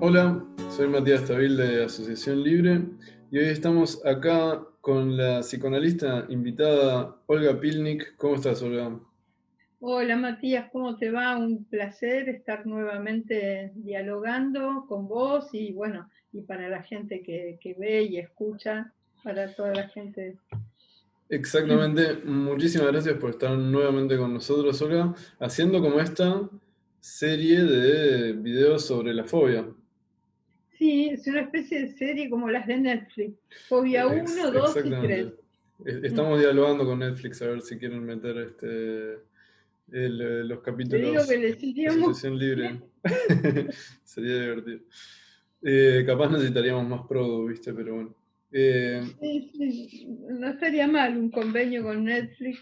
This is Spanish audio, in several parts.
Hola, soy Matías Tabil de Asociación Libre y hoy estamos acá con la psicoanalista invitada Olga Pilnik. ¿Cómo estás, Olga? Hola Matías, ¿cómo te va? Un placer estar nuevamente dialogando con vos y bueno, y para la gente que ve y escucha, para toda la gente. Exactamente, muchísimas gracias por estar nuevamente con nosotros, Olga, haciendo como esta serie de videos sobre la fobia. Sí, es una especie de serie como las de Netflix, Fobia uno, 2 y 3. Exactamente. Estamos dialogando con Netflix a ver si quieren meter los Te digo que capítulos les de iríamos Asociación Libre. Sería divertido. Capaz necesitaríamos más produ, ¿viste? Pero bueno. sí, sí, no estaría mal un convenio con Netflix,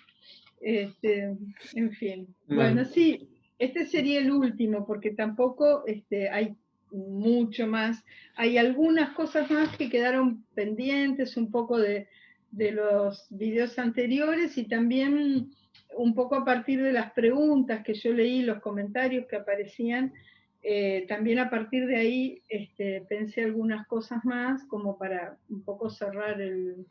en fin. Mal. Bueno, sí, este sería el último, porque tampoco hay mucho más. Hay algunas cosas más que quedaron pendientes, un poco de los videos anteriores y también un poco a partir de las preguntas que yo leí, los comentarios que aparecían. También a partir de ahí pensé algunas cosas más como para un poco cerrar el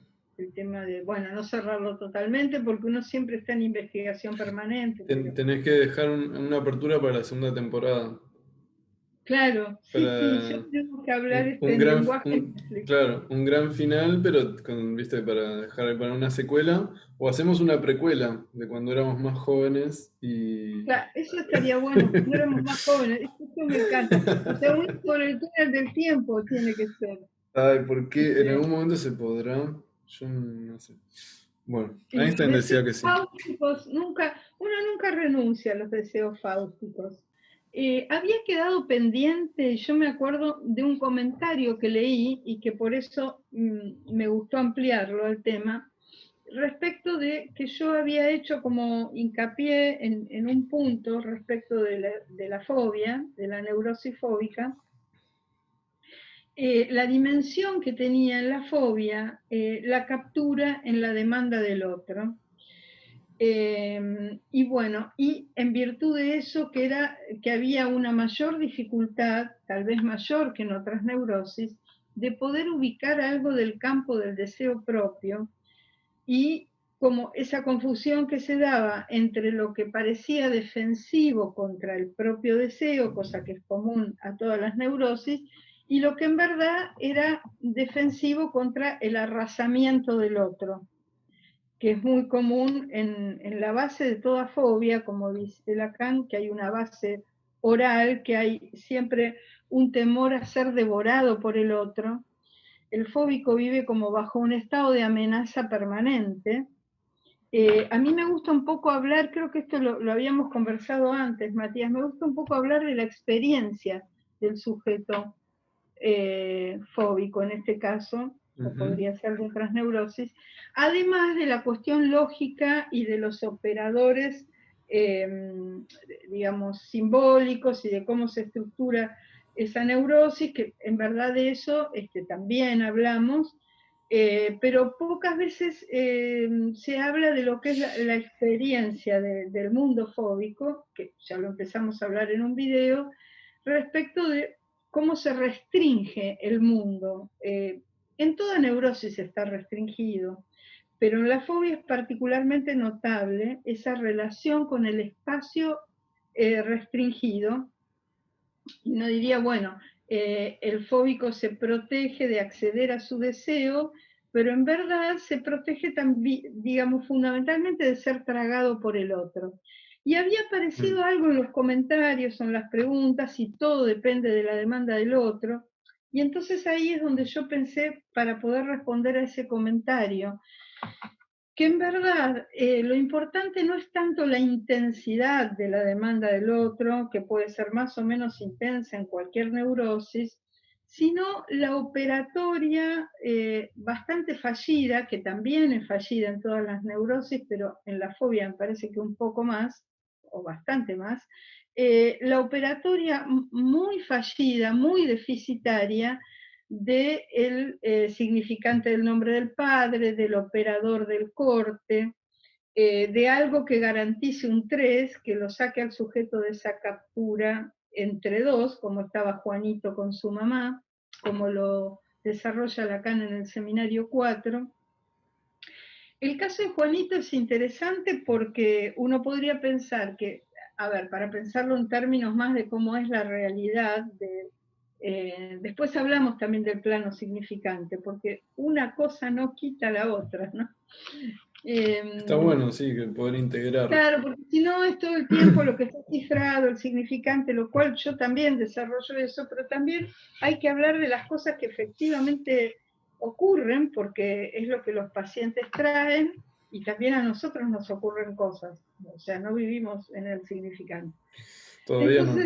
tema de, bueno, no cerrarlo totalmente porque uno siempre está en investigación permanente, pero Tenés que dejar una apertura para la segunda temporada. claro, sí, sí, ya Para tenemos que hablar un en gran, lenguaje Netflix. claro, un gran final, pero con, ¿viste? Para dejar para una secuela. O hacemos una precuela de cuando éramos más jóvenes y. Claro, eso estaría bueno, cuando éramos más jóvenes, eso me encanta. O sea, con el túnel del tiempo tiene que ser. Ay, ¿por qué? En Este, algún momento se podrá. Yo no sé. Bueno, Sí, Einstein deseos decía que sí. fáusticos, uno nunca renuncia a los deseos fáusticos. Había quedado pendiente, yo me acuerdo de un comentario que leí y que por eso me gustó ampliarlo al tema, respecto de que yo había hecho como hincapié en un punto respecto de la fobia, de la neurosis fóbica, la dimensión que tenía en la fobia, la captura en la demanda del otro. Y bueno, y en virtud de eso que había una mayor dificultad, tal vez mayor que en otras neurosis, de poder ubicar algo del campo del deseo propio y como esa confusión que se daba entre lo que parecía defensivo contra el propio deseo, cosa que es común a todas las neurosis, y lo que en verdad era defensivo contra el arrasamiento del otro, que es muy común en la base de toda fobia, como dice Lacan, que hay una base oral, que hay siempre un temor a ser devorado por el otro. El fóbico vive como bajo un estado de amenaza permanente. A mí me gusta un poco hablar, creo que esto lo habíamos conversado antes, Matías, me gusta un poco hablar de la experiencia del sujeto fóbico en este caso, o Ujú. podría ser de otras neurosis, además de la cuestión lógica y de los operadores, eh, digamos, simbólicos y de cómo se estructura esa neurosis, que en verdad de eso también hablamos, pero pocas veces se habla de lo que es la experiencia del mundo fóbico, que ya lo empezamos a hablar en un video, respecto de cómo se restringe el mundo. En toda neurosis está restringido, pero en la fobia es particularmente notable esa relación con el espacio restringido. Y uno diría, bueno, el fóbico se protege de acceder a su deseo, pero en verdad se protege también, digamos, fundamentalmente de ser tragado por el otro. Y había aparecido Mm. algo en los comentarios, en las preguntas, y todo depende de la demanda del otro. Y entonces ahí es donde yo pensé para poder responder a ese comentario, que en verdad lo importante no es tanto la intensidad de la demanda del otro, que puede ser más o menos intensa en cualquier neurosis, sino la operatoria bastante fallida, que también es fallida en todas las neurosis, pero en la fobia me parece que un poco más, o bastante más, la operatoria muy fallida, muy deficitaria, del significante del nombre del padre, del operador del corte, de algo que garantice un 3 que lo saque al sujeto de esa captura entre dos, como estaba Juanito con su mamá, como lo desarrolla Lacan en el Seminario 4. El caso de Juanito es interesante porque uno podría pensar que, a ver, para pensarlo en términos más de cómo es la realidad, después hablamos también del plano significante, porque una cosa no quita la otra, ¿no? Está bueno, sí, que poder integrar. Claro, porque si no es todo el tiempo lo que está cifrado, el significante, lo cual yo también desarrollo eso, pero también hay que hablar de las cosas que efectivamente ocurren, porque es lo que los pacientes traen y también a nosotros nos ocurren cosas, o sea, no vivimos en el significante. Todavía no.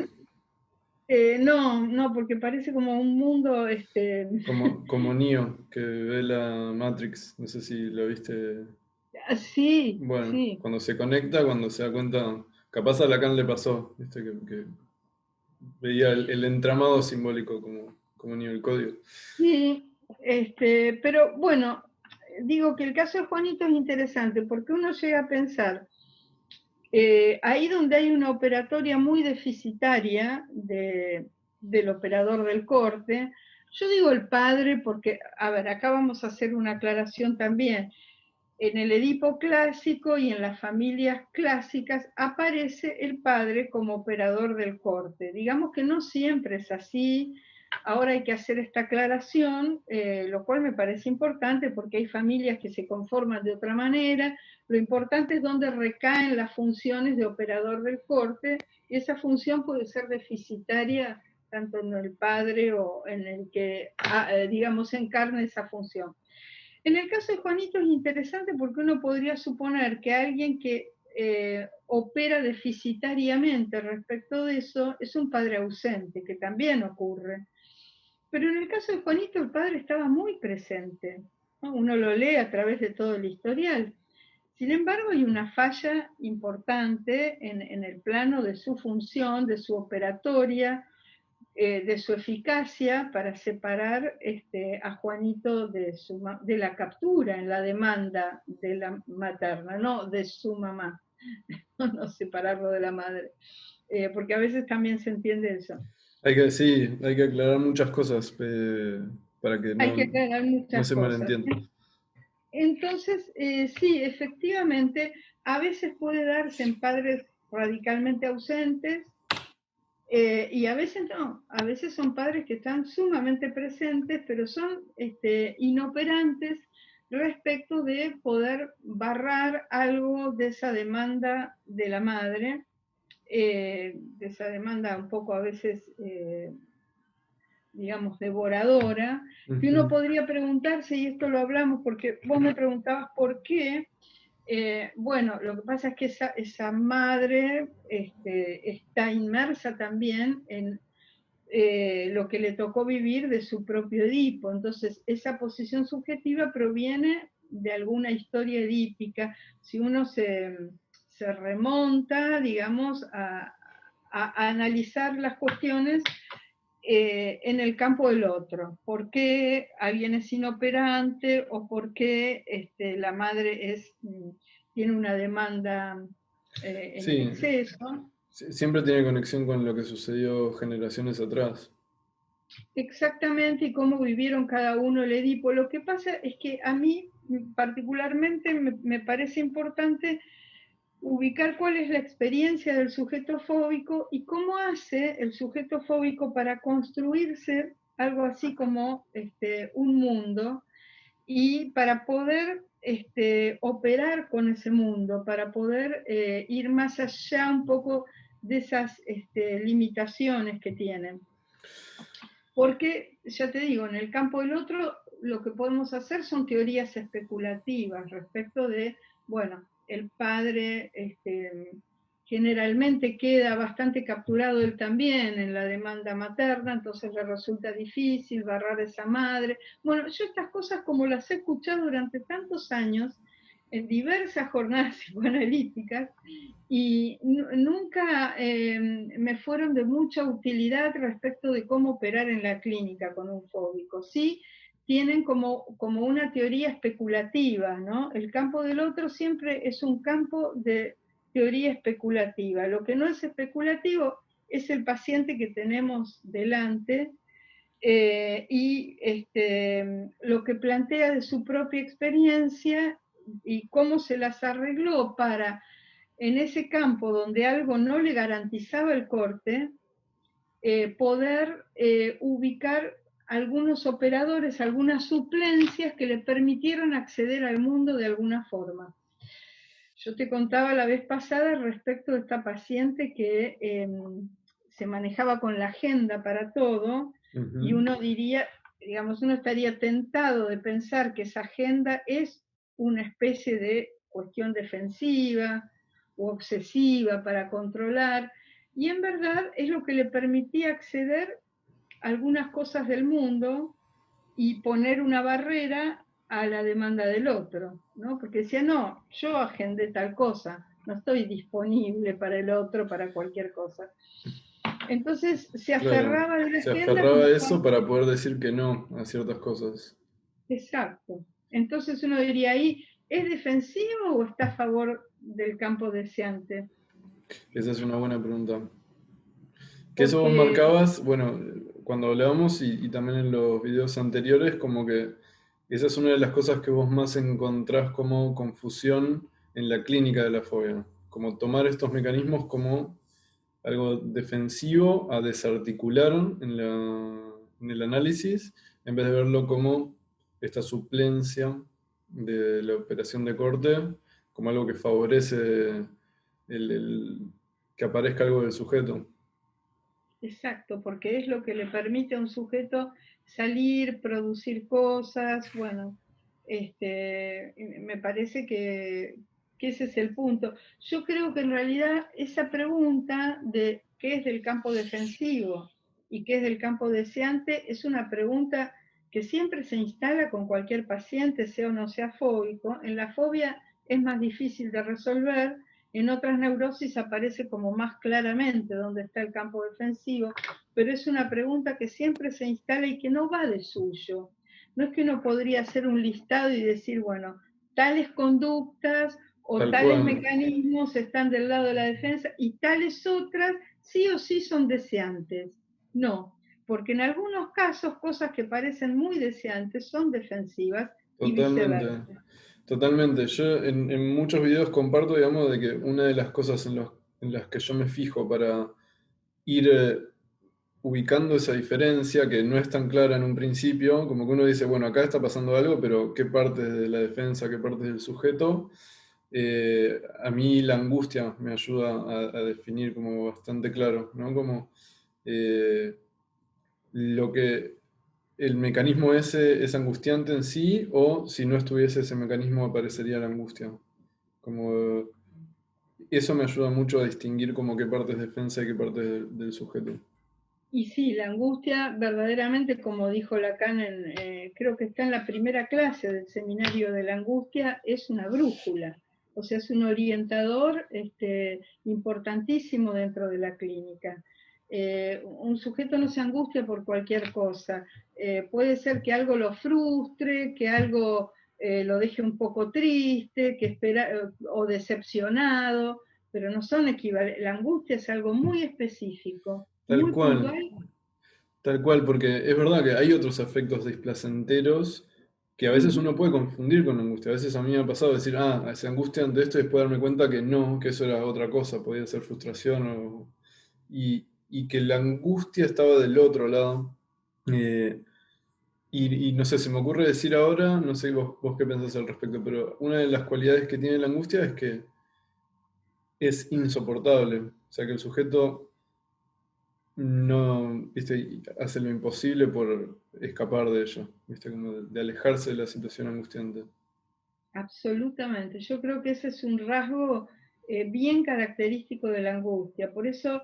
Entonces, no, porque parece como un mundo, Como Neo, que ve la Matrix. No sé si lo viste. sí, Bueno, sí, cuando se conecta, cuando se da cuenta. Capaz a Lacan le pasó, ¿viste? Que veía el entramado simbólico como Neo, el código. sí, pero bueno, digo que el caso de Juanito es interesante porque uno llega a pensar, ahí donde hay una operatoria muy deficitaria del operador del corte, yo digo el padre porque, a ver, acá vamos a hacer una aclaración también. En el Edipo clásico y en las familias clásicas aparece el padre como operador del corte. Digamos que no siempre es así. Ahora hay que hacer esta aclaración, lo cual me parece importante porque hay familias que se conforman de otra manera. Lo importante es dónde recaen las funciones de operador del corte, y esa función puede ser deficitaria tanto en el padre o en el que, digamos, encarne esa función. En el caso de Juanito es interesante porque uno podría suponer que alguien que opera deficitariamente respecto de eso es un padre ausente, que también ocurre. Pero en el caso de Juanito el padre estaba muy presente, ¿no? Uno lo lee a través de todo el historial. Sin embargo, hay una falla importante en el plano de su función, de su operatoria, de su eficacia para separar a Juanito de la captura en la demanda de la materna, no de su mamá, no separarlo de la madre, porque a veces también se entiende eso. Sí, hay que aclarar muchas cosas para que Hay que no, aclarar no muchas se cosas. malentienda. Entonces, sí, efectivamente, a veces puede darse en padres radicalmente ausentes, y a veces no, a veces son padres que están sumamente presentes, pero son inoperantes respecto de poder barrar algo de esa demanda de la madre, de esa demanda un poco a veces, digamos, devoradora, que uno Ujú. podría preguntarse, y esto lo hablamos porque vos me preguntabas por qué. Bueno, lo que pasa es que esa madre está inmersa también en lo que le tocó vivir de su propio Edipo. Entonces, esa posición subjetiva proviene de alguna historia edípica. Si uno se remonta, digamos, a analizar las cuestiones en el campo del otro. ¿Por qué alguien es inoperante o por qué la madre tiene una demanda en Sí, exceso? siempre tiene conexión con lo que sucedió generaciones atrás. Exactamente, y cómo vivieron cada uno el Edipo. Lo que pasa es que a mí particularmente me parece importante ubicar cuál es la experiencia del sujeto fóbico y cómo hace el sujeto fóbico para construirse algo así como un mundo, y para poder operar con ese mundo, para poder ir más allá un poco de esas limitaciones que tienen. Porque, ya te digo, en el campo del otro lo que podemos hacer son teorías especulativas respecto de, bueno, el padre generalmente queda bastante capturado él también en la demanda materna, entonces le resulta difícil barrar a esa madre. Bueno, yo estas cosas como las he escuchado durante tantos años en diversas jornadas psicoanalíticas, y nunca me fueron de mucha utilidad respecto de cómo operar en la clínica con un fóbico. Sí, tienen como una teoría especulativa, ¿no? El campo del otro siempre es un campo de teoría especulativa. Lo que no es especulativo es el paciente que tenemos delante lo que plantea de su propia experiencia y cómo se las arregló para, en ese campo donde algo no le garantizaba el corte, poder ubicar algunos operadores, algunas suplencias que le permitieron acceder al mundo de alguna forma. Yo te contaba la vez pasada respecto de esta paciente que se manejaba con la agenda para todo, y uno diría, digamos, uno estaría tentado de pensar que esa agenda es una especie de cuestión defensiva o obsesiva para controlar, y en verdad es lo que le permitía acceder a algunas cosas del mundo y poner una barrera a la demanda del otro, ¿no? Porque decía, no, yo agendé tal cosa, no estoy disponible para el otro, para cualquier cosa. Entonces se Claro, aferraba de la se agenda aferraba como... a eso para poder decir que no a ciertas cosas. Exacto. Entonces uno diría ahí, ¿es defensivo o está a favor del campo deseante? Esa es una buena pregunta. Que eso vos Porque, marcabas, bueno, cuando hablábamos y también en los videos anteriores, como que esa es una de las cosas que vos más encontrás como confusión en la clínica de la fobia. Como tomar estos mecanismos como algo defensivo a desarticular en el análisis, en vez de verlo como esta suplencia de la operación de corte, como algo que favorece que aparezca algo del sujeto. exacto, porque es lo que le permite a un sujeto salir, producir cosas, bueno, me parece que ese es el punto. Yo creo que en realidad esa pregunta de qué es del campo defensivo y qué es del campo deseante es una pregunta que siempre se instala con cualquier paciente, sea o no sea fóbico. En la fobia es más difícil de resolver, en otras neurosis aparece como más claramente dónde está el campo defensivo, pero es una pregunta que siempre se instala y que no va de suyo. No es que uno podría hacer un listado y decir, bueno, tales conductas o Tal tales cual, mecanismos están del lado de la defensa y tales otras sí o sí son deseantes. No, porque en algunos casos cosas que parecen muy deseantes son defensivas y totalmente. viceversa. Totalmente. Yo en muchos videos comparto, digamos, de que una de las cosas en las que yo me fijo para ir ubicando esa diferencia que no es tan clara en un principio, como que uno dice, bueno, acá está pasando algo, pero ¿qué parte es de la defensa, qué parte es del sujeto? A mí la angustia me ayuda a definir como bastante claro, ¿no? Como eh, lo que el mecanismo ese es angustiante en sí, o si no estuviese ese mecanismo aparecería la angustia. Como eso me ayuda mucho a distinguir como qué parte es defensa y qué parte es del sujeto. Y sí, la angustia verdaderamente, como dijo Lacan, creo que está en la primera clase del seminario de la angustia, es una brújula, o sea, es un orientador importantísimo dentro de la clínica. Un sujeto no se angustia por cualquier cosa, puede ser que algo lo frustre, que algo lo deje un poco triste, que espera, o decepcionado, pero no son equivalentes. La angustia es algo muy específico, Tal muy cual, puntual. tal cual, porque es verdad que hay otros afectos displacenteros que a veces Ujú. uno puede confundir con angustia. A veces a mí me ha pasado decir, ah, se angustia ante esto y después darme cuenta que no, que eso era otra cosa, podía ser frustración y que la angustia estaba del otro lado. Eh, y no sé, se me ocurre decir ahora, no sé vos qué pensás al respecto, pero una de las cualidades que tiene la angustia es que es insoportable. O sea, que el sujeto no, viste, hace lo imposible por escapar de ello, viste, como de alejarse de la situación angustiante. Absolutamente. Yo creo que ese es un rasgo bien característico de la angustia. Por eso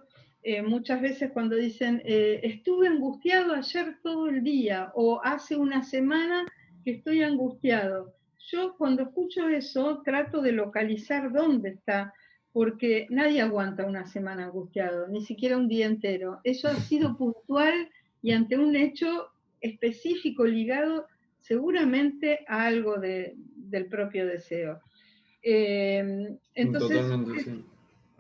muchas veces cuando dicen, estuve angustiado ayer todo el día o hace una semana que estoy angustiado. Yo cuando escucho eso trato de localizar dónde está, porque nadie aguanta una semana angustiado, ni siquiera un día entero. Eso ha sido puntual y ante un hecho específico ligado seguramente a algo del propio deseo. Entonces, Totalmente, sí.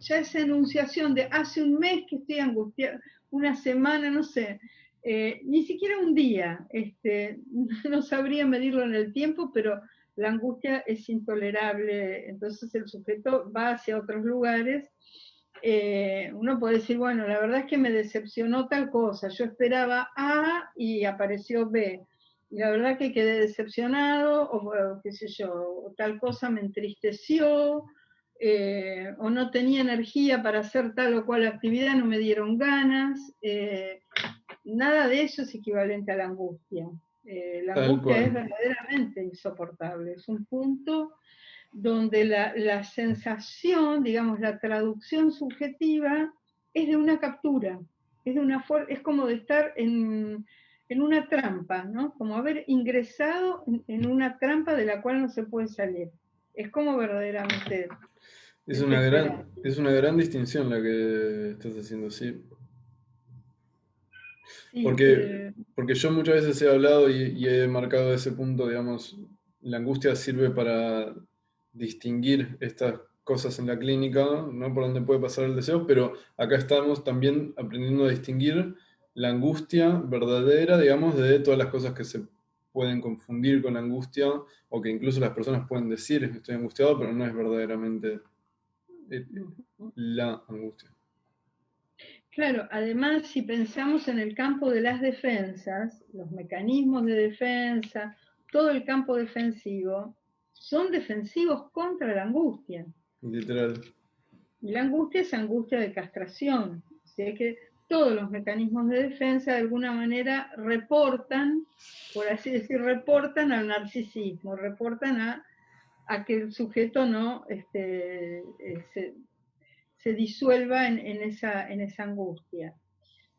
ya esa enunciación de hace un mes que estoy angustiada, una semana, no sé, ni siquiera un día, no sabría medirlo en el tiempo, pero la angustia es intolerable, entonces el sujeto va hacia otros lugares. Uno puede decir, bueno, la verdad es que me decepcionó tal cosa, yo esperaba A y apareció B, y la verdad que quedé decepcionado, o qué sé yo, o tal cosa me entristeció, o no tenía energía para hacer tal o cual actividad, no me dieron ganas. Nada de eso es equivalente a la angustia. La Tal angustia es cual. verdaderamente insoportable, es un punto donde la sensación, digamos, la traducción subjetiva es de una captura, es como de estar en una trampa, ¿no? Como haber ingresado en una trampa de la cual no se puede salir. Es como verdaderamente desesperante. Es una gran distinción la que estás haciendo, sí. Sí, Porque yo muchas veces he hablado y he marcado ese punto, digamos, la angustia sirve para distinguir estas cosas en la clínica, ¿no? Por donde puede pasar el deseo, pero acá estamos también aprendiendo a distinguir la angustia verdadera, digamos, de todas las cosas que se pueden confundir con la angustia, o que incluso las personas pueden decir estoy angustiado, pero no es verdaderamente eh, la angustia. claro, además, si pensamos en el campo de las defensas, los mecanismos de defensa, todo el campo defensivo, son defensivos contra la angustia. Literal. Y la angustia es angustia de castración. O sea que todos los mecanismos de defensa de alguna manera reportan, por así decir, reportan al narcisismo, reportan a que el sujeto no se disuelva en esa angustia.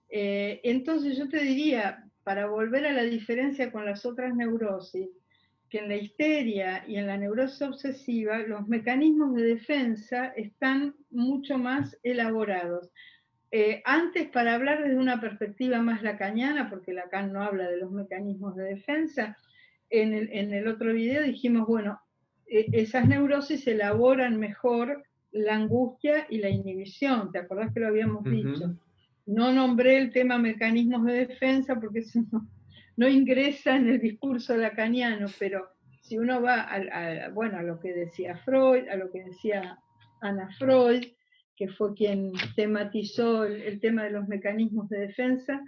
Entonces yo te diría, para volver a la diferencia con las otras neurosis, que en la histeria y en la neurosis obsesiva los mecanismos de defensa están mucho más elaborados. Antes, para hablar desde una perspectiva más lacaniana, porque Lacan no habla de los mecanismos de defensa, en el otro video dijimos, bueno, esas neurosis elaboran mejor la angustia y la inhibición, ¿te acordás que lo habíamos dicho? Ujú. No nombré el tema mecanismos de defensa porque eso no ingresa en el discurso lacaniano, pero si uno va bueno, a lo que decía Freud, a lo que decía Ana Freud, que fue quien tematizó el tema de los mecanismos de defensa,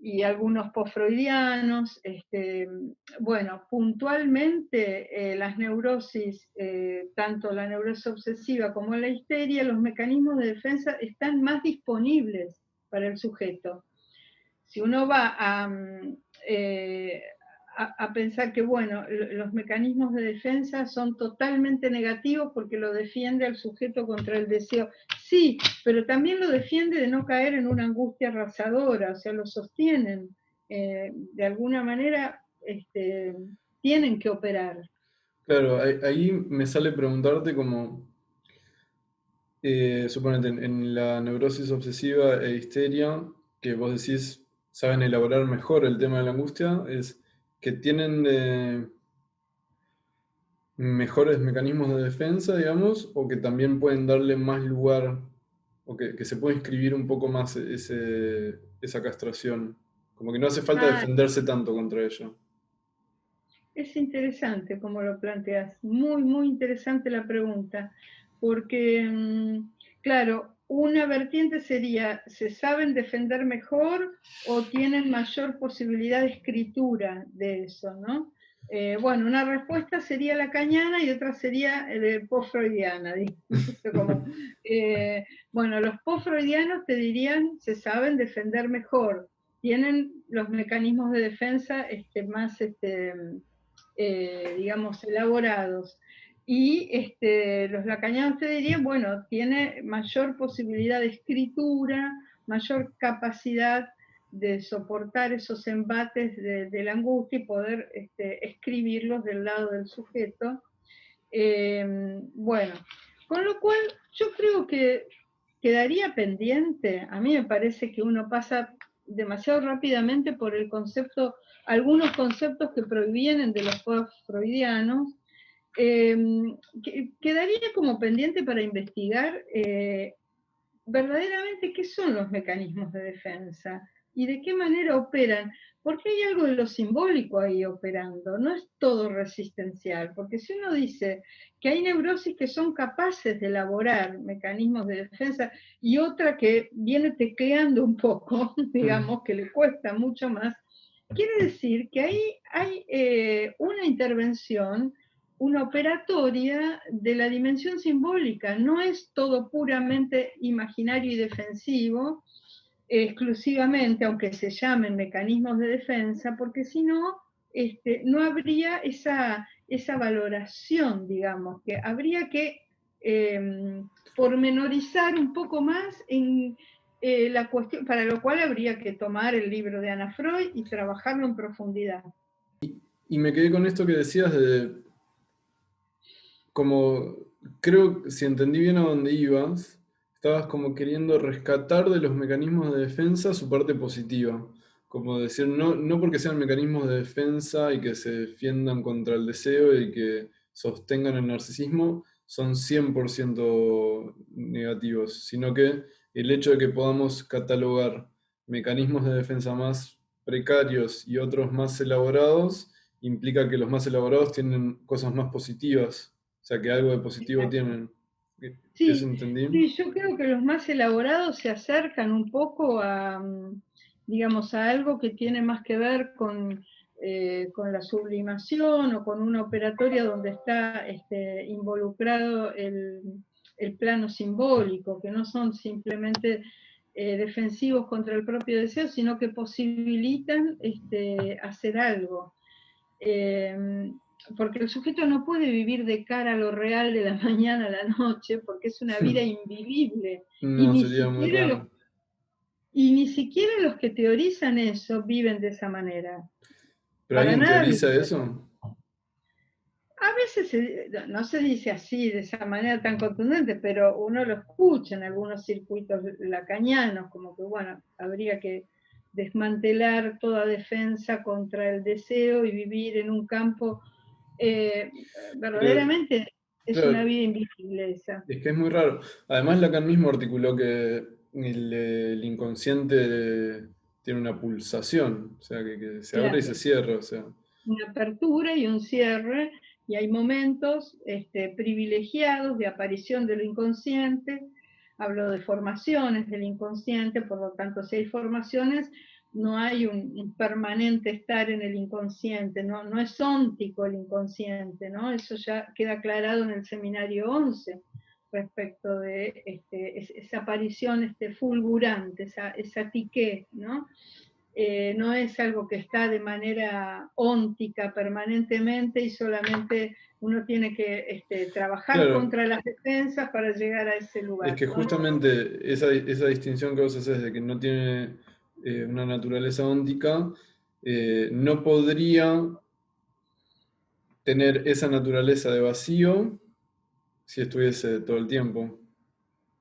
y algunos postfreudianos, bueno, puntualmente las neurosis, tanto la neurosis obsesiva como la histeria, los mecanismos de defensa están más disponibles para el sujeto. Si uno va a pensar que, bueno, los mecanismos de defensa son totalmente negativos porque lo defiende al sujeto contra el deseo. Sí, pero también lo defiende de no caer en una angustia arrasadora, o sea, lo sostienen. De alguna manera, tienen que operar. Claro, ahí me sale preguntarte como, suponete, en la neurosis obsesiva e histeria, que vos decís saben elaborar mejor el tema de la angustia, es que tienen mejores mecanismos de defensa, digamos, o que también pueden darle más lugar, o que se puede inscribir un poco más esa castración. Como que no hace falta Ah, defenderse tanto contra ello. es interesante como lo planteas, muy, muy interesante la pregunta, porque, claro, una vertiente sería, ¿se saben defender mejor o tienen mayor posibilidad de escritura de eso, ¿no? Bueno, una respuesta sería la cañana y otra sería post-freudiana, como, bueno, los post-freudianos te dirían, se saben defender mejor, tienen los mecanismos de defensa más, digamos, elaborados. Y los lacanianos te dirían, bueno, tiene mayor posibilidad de escritura, mayor capacidad de soportar esos embates de la angustia y poder escribirlos del lado del sujeto. Bueno, con lo cual yo creo que quedaría pendiente, a mí me parece que uno pasa demasiado rápidamente por el concepto, algunos conceptos que provienen de los post-freudianos, quedaría como pendiente para investigar verdaderamente qué son los mecanismos de defensa y de qué manera operan, porque hay algo de lo simbólico ahí operando, no es todo resistencial, porque si uno dice que hay neurosis que son capaces de elaborar mecanismos de defensa y otra que viene tecleando un poco, digamos, que le cuesta mucho más, quiere decir que ahí hay una intervención, una operatoria de la dimensión simbólica, no es todo puramente imaginario y defensivo, exclusivamente, aunque se llamen mecanismos de defensa, porque si no, no habría esa valoración, digamos, que habría que pormenorizar un poco más en la cuestión, para lo cual habría que tomar el libro de Ana Freud y trabajarlo en profundidad. Y me quedé con esto que decías de, como, creo, si entendí bien a dónde ibas, estabas como queriendo rescatar de los mecanismos de defensa su parte positiva. Como decir, no, no porque sean mecanismos de defensa y que se defiendan contra el deseo y que sostengan el narcisismo, son 100% negativos, sino que el hecho de que podamos catalogar mecanismos de defensa más precarios y otros más elaborados implica que los más elaborados tienen cosas más positivas, o sea que algo de positivo Exacto. tienen. ¿Eso Sí, entendí? sí, yo creo que los más elaborados se acercan un poco a, digamos, a algo que tiene más que ver con la sublimación o con una operatoria donde está involucrado el plano simbólico, que no son simplemente defensivos contra el propio deseo, sino que posibilitan hacer algo. Porque el sujeto no puede vivir de cara a lo real de la mañana a la noche, porque es una vida invivible. Y No, ni sería muy siquiera los, raro. y ni siquiera los que teorizan eso viven de esa manera. ¿Pero Para alguien nada teoriza viven de eso. eso? A veces no se dice así, de esa manera tan contundente, pero uno lo escucha en algunos circuitos lacanianos, como que, bueno, habría que desmantelar toda defensa contra el deseo y vivir en un campo Pero, verdaderamente es una claro, vida invisible esa. es que es muy raro. Además, Lacan mismo articuló que el inconsciente tiene una pulsación, o sea, que se abre y se Claro, cierra, o sea. una apertura y un cierre, y hay momentos privilegiados de aparición de lo inconsciente. Hablo de formaciones del inconsciente, por lo tanto, si hay formaciones, no hay un permanente estar en el inconsciente, no es óntico el inconsciente, ¿no? Eso ya queda aclarado en el seminario 11 respecto de esa aparición fulgurante, esa tiqué, ¿no? No es algo que está de manera óntica permanentemente y solamente uno tiene que trabajar Claro, contra las defensas para llegar a ese es lugar. que No, justamente esa distinción que vos haces de que no tiene una naturaleza óntica, no podría tener esa naturaleza de vacío si estuviese todo el tiempo.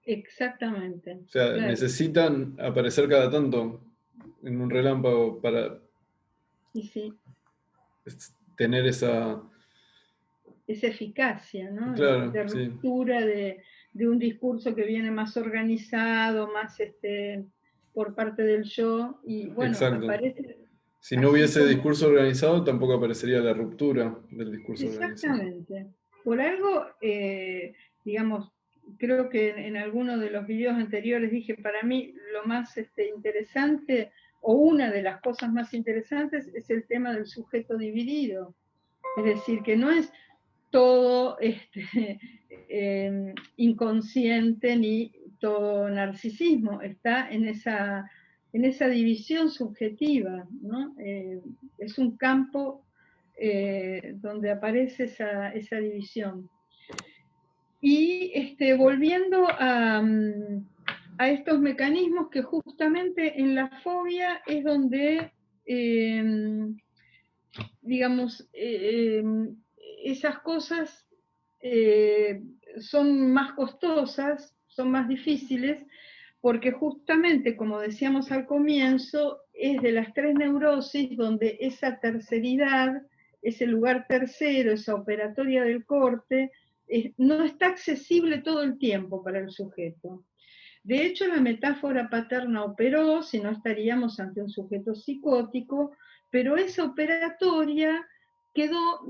exactamente, O sea, claro. necesitan aparecer cada tanto en un relámpago para Y sí, tener esa... esa eficacia, ¿no? Claro, De sí, ruptura de un discurso que viene más organizado, más por parte del yo, y bueno, exacto. aparece Si no así hubiese como. discurso organizado, tampoco aparecería la ruptura del discurso organizado. Exactamente. Por algo, digamos, creo que en alguno de los videos anteriores dije, para mí lo más interesante, o una de las cosas más interesantes, es el tema del sujeto dividido. Es decir, que no es todo inconsciente ni todo narcisismo, está en esa división subjetiva, ¿no? Es un campo donde aparece esa división. Y volviendo a estos mecanismos que justamente en la fobia es donde, digamos, esas cosas eh, son más costosas, son más difíciles, porque justamente, como decíamos al comienzo, es de las tres neurosis donde esa terceridad ese lugar tercero, esa operatoria del corte, no está accesible todo el tiempo para el sujeto. De hecho, la metáfora paterna operó, si no estaríamos ante un sujeto psicótico, pero esa operatoria quedó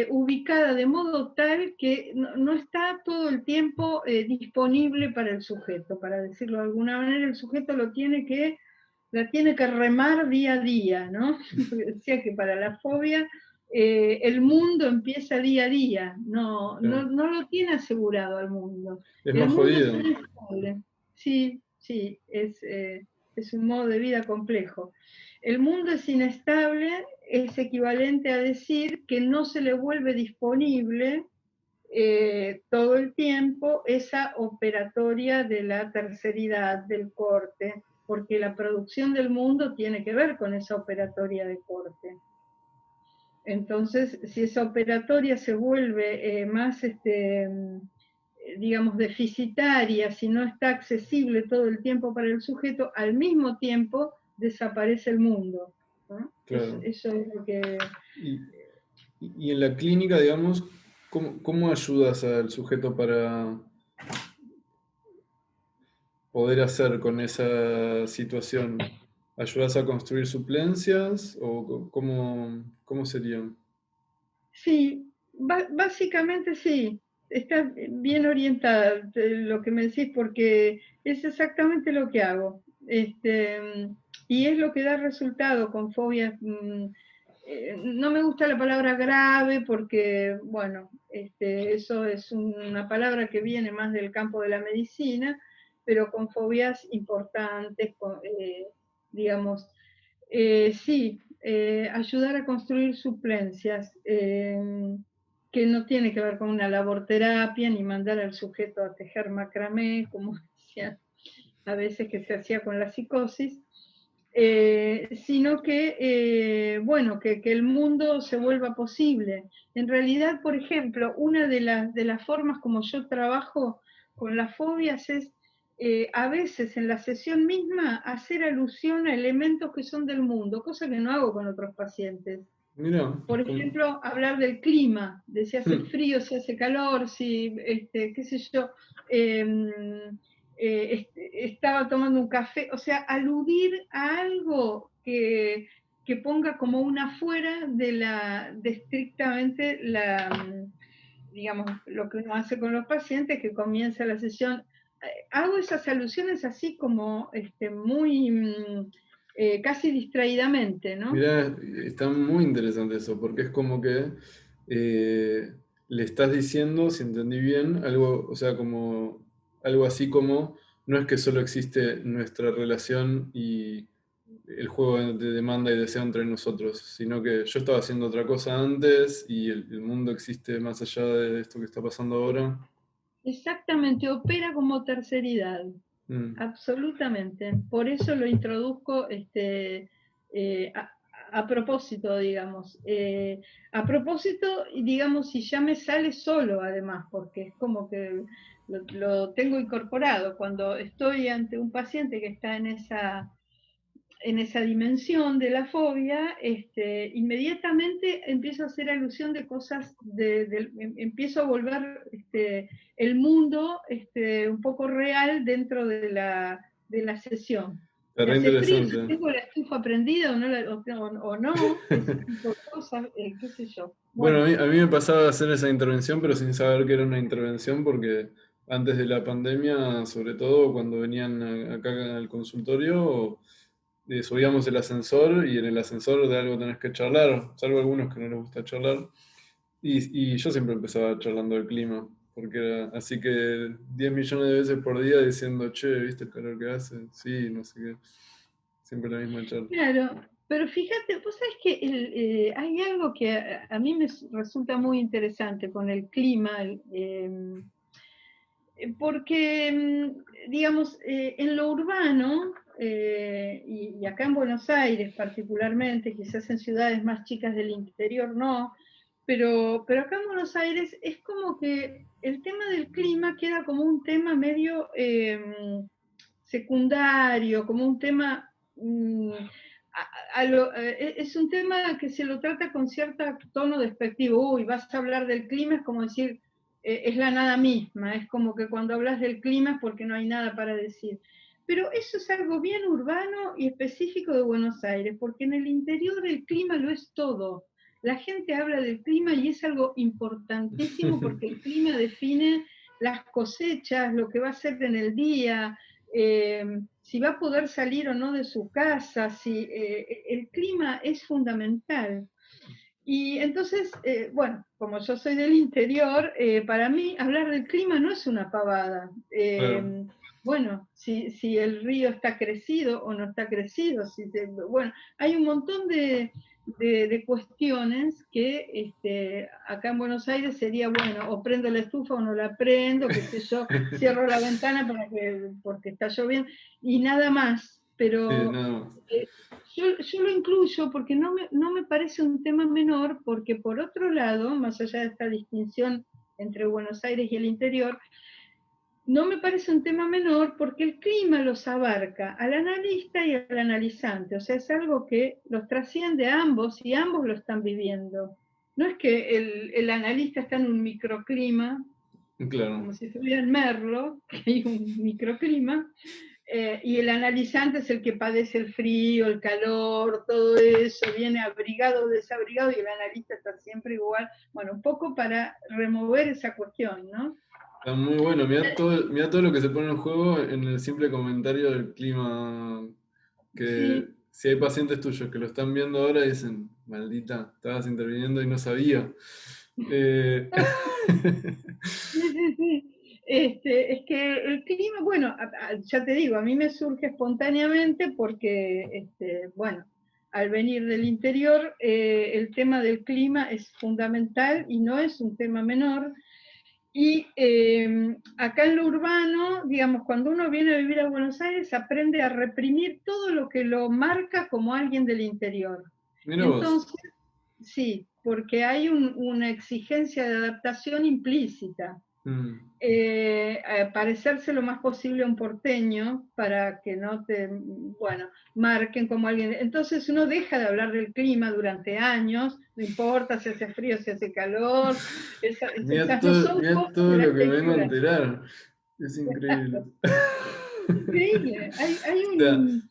ubicada de modo tal que no está todo el tiempo disponible para el sujeto, para decirlo de alguna manera, el sujeto la tiene que remar día a día, ¿no? Decía que para la fobia el mundo empieza día a día, no lo tiene asegurado al mundo. Es El más mundo es jodido. inestable. Sí, sí, es un modo de vida complejo. El mundo es inestable, es equivalente a decir que no se le vuelve disponible todo el tiempo esa operatoria de la terceridad, del corte, porque la producción del mundo tiene que ver con esa operatoria de corte. Entonces, si esa operatoria se vuelve más, digamos, deficitaria, si no está accesible todo el tiempo para el sujeto, al mismo tiempo desaparece el mundo, ¿no? Claro. Eso es lo que... Y, y en la clínica, digamos, ¿cómo ayudas al sujeto para poder hacer con esa situación? ¿Ayudas a construir suplencias o cómo serían? Sí, básicamente sí, está bien orientada lo que me decís porque es exactamente lo que hago. Y es lo que da resultado con fobias. No me gusta la palabra grave porque, bueno, eso es una palabra que viene más del campo de la medicina, pero con fobias importantes, digamos, sí, ayudar a construir suplencias, que no tiene que ver con una laborterapia ni mandar al sujeto a tejer macramé, como decían a veces que se hacía con la psicosis, sino que, bueno, que el mundo se vuelva posible. En realidad, por ejemplo, una de las formas como yo trabajo con las fobias es a veces en la sesión misma hacer alusión a elementos que son del mundo, cosa que no hago con otros pacientes. Mira, Por ejemplo, hablar del clima, de si hace hmm, frío, si hace calor, si, qué sé yo, eh, estaba tomando un café, o sea, aludir a algo que ponga como una fuera de estrictamente digamos, lo que uno hace con los pacientes, que comienza la sesión. Hago esas alusiones así como muy casi distraídamente, ¿no? mira, está muy interesante eso, porque es como que eh, le estás diciendo, si entendí bien, algo, o sea, como algo así como, no es que solo existe nuestra relación y el juego de demanda y deseo entre nosotros, sino que yo estaba haciendo otra cosa antes y el mundo existe más allá de esto que está pasando ahora. Exactamente, opera como terceridad, Mm, absolutamente. Por eso lo introduzco eh, a, a propósito, digamos. A propósito, digamos, si ya me sale solo, además, porque es como que lo tengo incorporado. Cuando estoy ante un paciente que está en esa dimensión de la fobia, inmediatamente empiezo a hacer alusión de cosas, empiezo a volver el mundo un poco real dentro de la sesión. está Si re hace frío, si interesante. tengo la estufa prendida o no, ese tipo de cosas, qué sé yo. Bueno, Bueno, a mí me pasaba hacer esa intervención, pero sin saber que era una intervención, porque antes de la pandemia, sobre todo cuando venían acá al consultorio, subíamos el ascensor y en el ascensor de algo tenés que charlar, salvo algunos que no les gusta charlar. Y yo siempre empezaba charlando del clima, porque era así que 10 millones de veces por día diciendo, che, ¿viste el calor que hace? Sí, no sé qué. Siempre la misma charla. claro, pero fíjate, vos sabés que hay algo que a mí me resulta muy interesante con el clima, porque, digamos, en lo urbano, y acá en Buenos Aires particularmente, quizás en ciudades más chicas del interior no, pero acá en Buenos Aires es como que el tema del clima queda como un tema medio secundario, como un tema es un tema que se lo trata con cierto tono despectivo. Uy, vas a hablar del clima, es como decir, es la nada misma, es como que cuando hablas del clima es porque no hay nada para decir. Pero eso es algo bien urbano y específico de Buenos Aires, porque en el interior el clima lo es todo. La gente habla del clima y es algo importantísimo porque el clima define las cosechas, lo que va a ser en el día, si va a poder salir o no de su casa, si el clima es fundamental. Y entonces, bueno, como yo soy del interior, para mí hablar del clima no es una pavada. Claro. Bueno, si el río está crecido o no está crecido, bueno, hay un montón de cuestiones que acá en Buenos Aires sería, bueno, o prendo la estufa o no la prendo, qué sé yo, cierro la ventana porque está lloviendo, y nada más. Sí, Pero nada más. eh, yo lo incluyo porque no me parece un tema menor, porque por otro lado, más allá de esta distinción entre Buenos Aires y el interior, no me parece un tema menor porque el clima los abarca al analista y al analizante, o sea, es algo que los trasciende a ambos y ambos lo están viviendo. No es que el analista está en un microclima, Claro. como si estuviera en Merlo, que hay un microclima, y el analizante es el que padece el frío, el calor, todo eso, viene abrigado o desabrigado, y el analista está siempre igual. Bueno, un poco para remover esa cuestión, ¿no? Está muy bueno. Mirá todo lo que se pone en juego en el simple comentario del clima. Que Sí, si hay pacientes tuyos que lo están viendo ahora y dicen, maldita, estabas interviniendo y no sabía. Eh, sí, sí, sí. Es que el clima, bueno, ya te digo, a mí me surge espontáneamente porque, bueno, al venir del interior, el tema del clima es fundamental y no es un tema menor. Y acá en lo urbano, digamos, cuando uno viene a vivir a Buenos Aires, aprende a reprimir todo lo que lo marca como alguien del interior. Mira vos. Entonces, sí, porque hay una exigencia de adaptación implícita. Mm. Parecerse lo más posible a un porteño para que no te, bueno, marquen como alguien. Entonces uno deja de hablar del clima durante años, no importa si hace frío, si hace calor, esas no son Mirá cosas de todo la lo que me vengo a escritura. enterar. Es increíble. Increíble, hay O sea, un...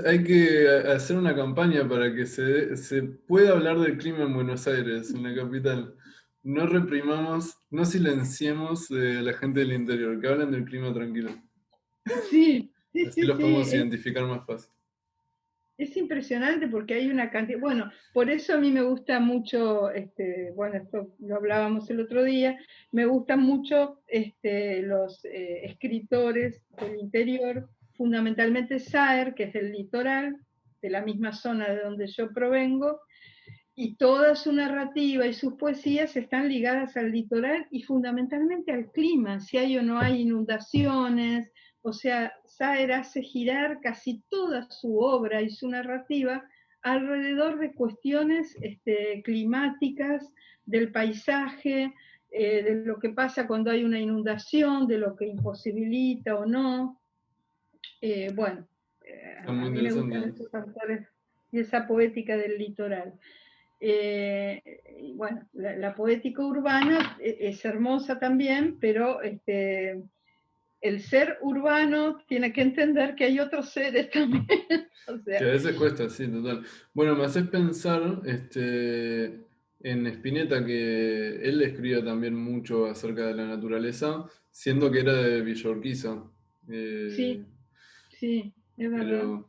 hay que hacer una campaña para que se pueda hablar del clima en Buenos Aires, en la capital. No reprimamos, no silenciemos a la gente del interior, que hablen del clima tranquilo. Sí, sí, Así sí, los sí, podemos identificar más fácil. es impresionante porque hay una cantidad, bueno, por eso a mí me gusta mucho, bueno, esto lo hablábamos el otro día, me gustan mucho los escritores del interior, fundamentalmente Saer, que es del litoral, de la misma zona de donde yo provengo, y toda su narrativa y sus poesías están ligadas al litoral y fundamentalmente al clima, si hay o no hay inundaciones. O sea, Saer hace girar casi toda su obra y su narrativa alrededor de cuestiones climáticas, del paisaje, de lo que pasa cuando hay una inundación, de lo que imposibilita o no. Bueno, Está muy a mí me gustan interesante. esos autores y esa poética del litoral. Y bueno, la poética urbana es hermosa también, pero el ser urbano tiene que entender que hay otros seres también. O Que sea, a veces cuesta, sí, total. Bueno, me haces pensar en Spinetta, que él escribía también mucho acerca de la naturaleza, siendo que era de Villa Urquiza. sí, Eh, sí, es verdad. pero,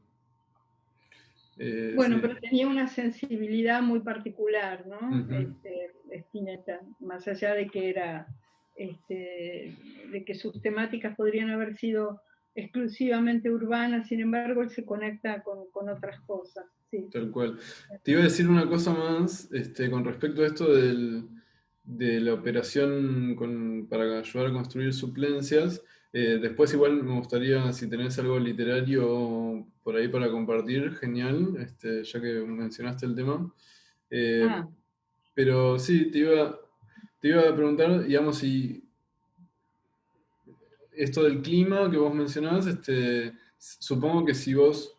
Bueno, sí. pero tenía una sensibilidad muy particular, ¿no? Ujú. Spinetta, más allá de que de que sus temáticas podrían haber sido exclusivamente urbanas, sin embargo, él se conecta con otras cosas, sí. Tal cual. Te iba a decir una cosa más, con respecto a esto de la operación para ayudar a construir suplencias. Después igual me gustaría, si tenés algo literario por ahí para compartir, genial, ya que mencionaste el tema. Eh, Ah, pero sí, te iba a preguntar, digamos, si esto del clima que vos mencionabas, supongo que si vos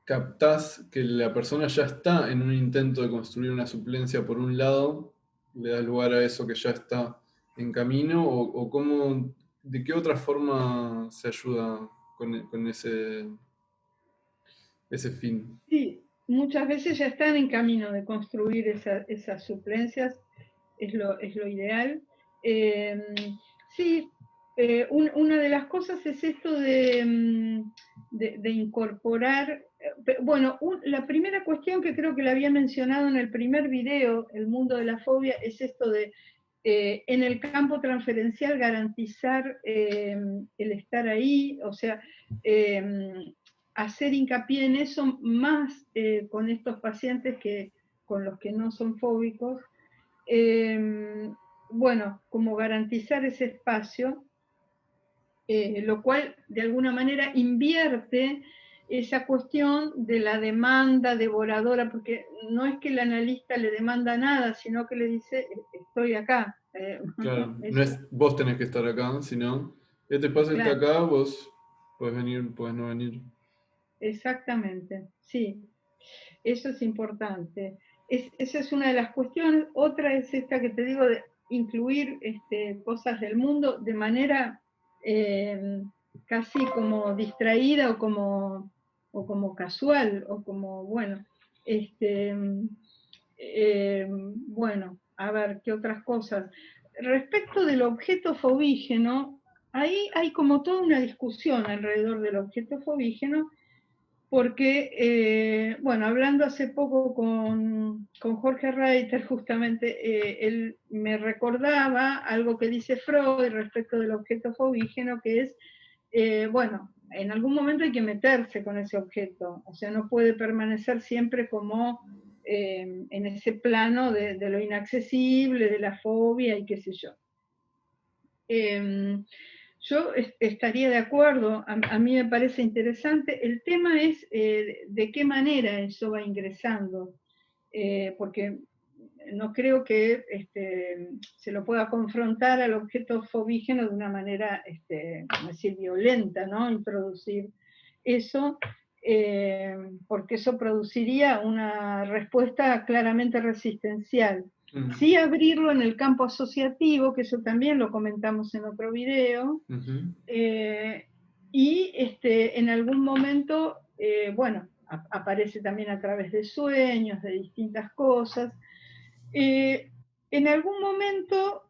captás que la persona ya está en un intento de construir una suplencia por un lado, le das lugar a eso que ya está en camino, o cómo, de qué otra forma se ayuda con ese fin. Sí, muchas veces ya están en camino de construir esas suplencias, es lo ideal. Eh, sí, una de las cosas es esto de incorporar, bueno, la primera cuestión que creo que la había mencionado en el primer video, El mundo de la fobia, es esto de en el campo transferencial garantizar el estar ahí, o sea, hacer hincapié en eso más con estos pacientes que con los que no son fóbicos. Bueno, como garantizar ese espacio, lo cual de alguna manera invierte esa cuestión de la demanda devoradora, porque no es que el analista le demanda nada, sino que le dice, estoy acá. Claro, no Eso, es vos tenés que estar acá, sino este espacio está claro, acá, vos podés venir, podés no venir. exactamente, sí, eso es importante. Esa es una de las cuestiones. Otra es esta que te digo de incluir cosas del mundo de manera eh, casi como distraída o como casual, o como, bueno, este, bueno, a ver, ¿qué otras cosas? Respecto del objeto fobígeno, ahí hay como toda una discusión alrededor del objeto fobígeno, porque, bueno, hablando hace poco con Jorge Reiter, justamente, él me recordaba algo que dice Freud respecto del objeto fobígeno, que es, bueno, en algún momento hay que meterse con ese objeto, o sea, no puede permanecer siempre como en ese plano de lo inaccesible, de la fobia y qué sé yo. Eh, yo estaría de acuerdo, a mí me parece interesante. El tema es de qué manera eso va ingresando, porque no creo que se lo pueda confrontar al objeto fobígeno de una manera, como decir, violenta, ¿no? Introducir eso, porque eso produciría una respuesta claramente resistencial. Mm, Sí abrirlo en el campo asociativo, que eso también lo comentamos en otro video, ujú. eh, y en algún momento, bueno, aparece también a través de sueños, de distintas cosas. Eh, en algún momento,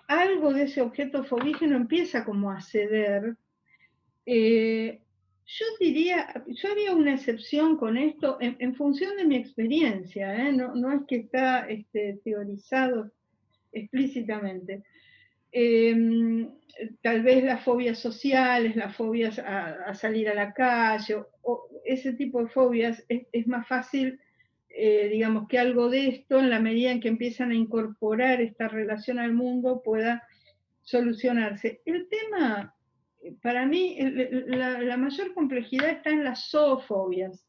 algo de ese objeto fobígeno empieza como a ceder. Eh, yo diría, yo haría una excepción con esto en función de mi experiencia, ¿eh? No, no es que está teorizado explícitamente. Eh, Tal vez las fobias sociales, las fobias a salir a la calle, o ese tipo de fobias, es más fácil, digamos, que algo de esto, en la medida en que empiezan a incorporar esta relación al mundo, pueda solucionarse. El tema, para mí, la mayor complejidad está en las zoofobias.